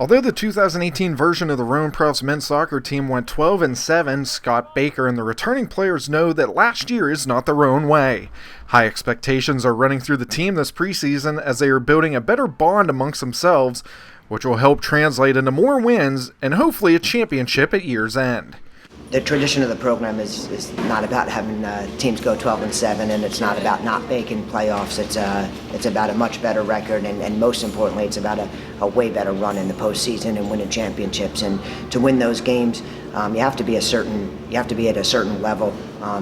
Although the 2018 version of the Rowan Profs men's soccer team went 12-7, Scott Baker and the returning players know that last year is not the Rowan way. High expectations are running through the team this preseason as they are building a better bond amongst themselves, which will help translate into more wins and hopefully a championship at year's end. The tradition of the program is not about having teams go 12-7, and it's not about not making playoffs. It's about a much better record, and most importantly, it's about a way better run in the postseason and winning championships. And to win those games, you have to be at a certain level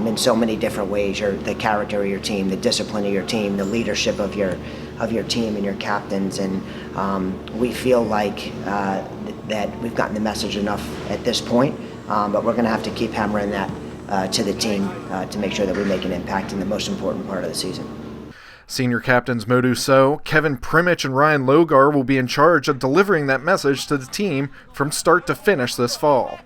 in so many different ways. The character of your team, the discipline of your team, the leadership of your team and your captains, and we feel like that we've gotten the message enough at this point. But we're going to have to keep hammering that to the team to make sure that we make an impact in the most important part of the season. Senior captains Modu So, Kevin Primich, and Ryan Logar will be in charge of delivering that message to the team from start to finish this fall.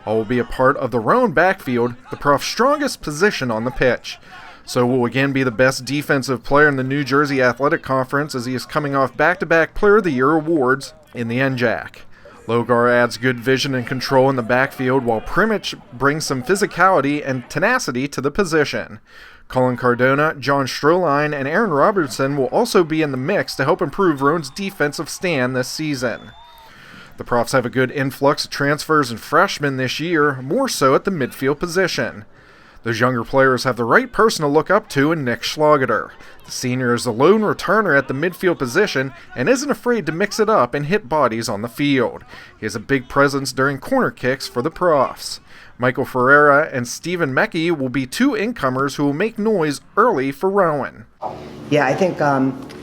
All will be a part of the Rowan backfield, the Prof's strongest position on the pitch. So will again be the best defensive player in the New Jersey Athletic Conference as he is coming off back-to-back Player of the Year awards in the NJAC. Logar adds good vision and control in the backfield, while Primich brings some physicality and tenacity to the position. Colin Cardona, John Stroline, and Aaron Robertson will also be in the mix to help improve Rowan's defensive stand this season. The Profs have a good influx of transfers and freshmen this year, more so at the midfield position. Those younger players have the right person to look up to in Nick Schlageter. The senior is the lone returner at the midfield position and isn't afraid to mix it up and hit bodies on the field. He has a big presence during corner kicks for the Profs. Michael Ferreira and Stephen Mecke will be two incomers who will make noise early for Rowan. Yeah, I think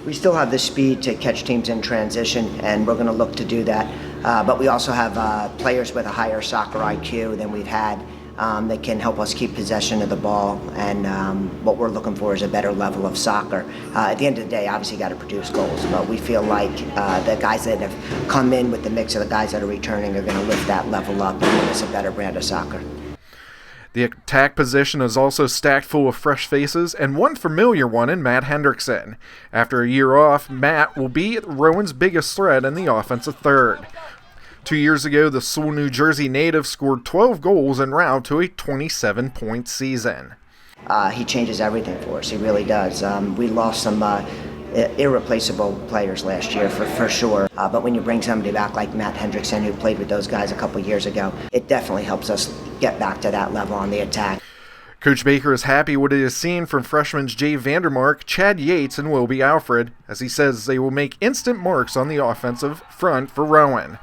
we still have the speed to catch teams in transition, and we're going to look to do that. But we also have players with a higher soccer IQ than we've had. That can help us keep possession of the ball, and what we're looking for is a better level of soccer. At the end of the day, obviously you got to produce goals, but we feel like the guys that have come in with the mix of the guys that are returning are going to lift that level up and give us a better brand of soccer. The attack position is also stacked full of fresh faces, and one familiar one in Matt Hendrickson. After a year off, Matt will be Rowan's biggest threat in the offensive third. 2 years ago, the Sewell, New Jersey native scored 12 goals en route to a 27-point season. He changes everything for us. He really does. We lost some irreplaceable players last year, for sure. But when you bring somebody back like Matt Hendrickson, who played with those guys a couple years ago, it definitely helps us get back to that level on the attack. Coach Baker is happy with what he has seen from freshmen Jay Vandermark, Chad Yates, and Wilby Alfred, as he says they will make instant marks on the offensive front for Rowan.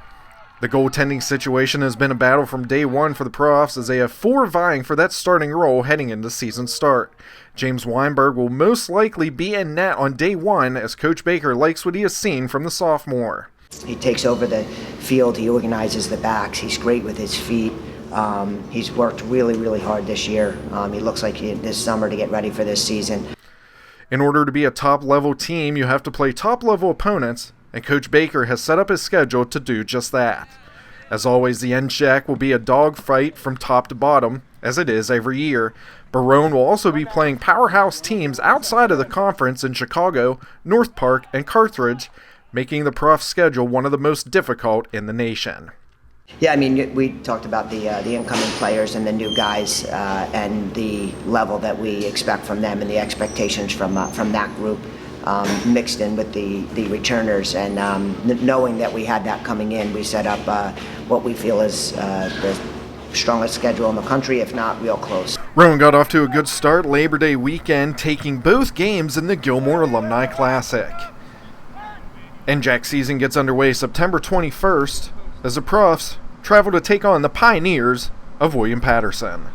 The goaltending situation has been a battle from day one for the Profs, as they have four vying for that starting role heading into season start. James Weinberg will most likely be in net on day one, as Coach Baker likes what he has seen from the sophomore. He takes over the field, he organizes the backs, he's great with his feet. He's worked really, really hard this year. He looks like this summer to get ready for this season. In order to be a top-level team, you have to play top-level opponents, and Coach Baker has set up his schedule to do just that. As always, the NJAC will be a dogfight from top to bottom, as it is every year, but Rowan will also be playing powerhouse teams outside of the conference in Chicago, North Park, and Carthage, making the Profs' schedule one of the most difficult in the nation. Yeah, I mean, we talked about the incoming players and the new guys and the level that we expect from them and the expectations from that group. Mixed in with the returners, and knowing that we had that coming in, we set up what we feel is the strongest schedule in the country, if not real close. Rowan got off to a good start Labor Day weekend, taking both games in the Gilmore Alumni Classic. NJAC season gets underway September 21st as the Profs travel to take on the Pioneers of William Patterson.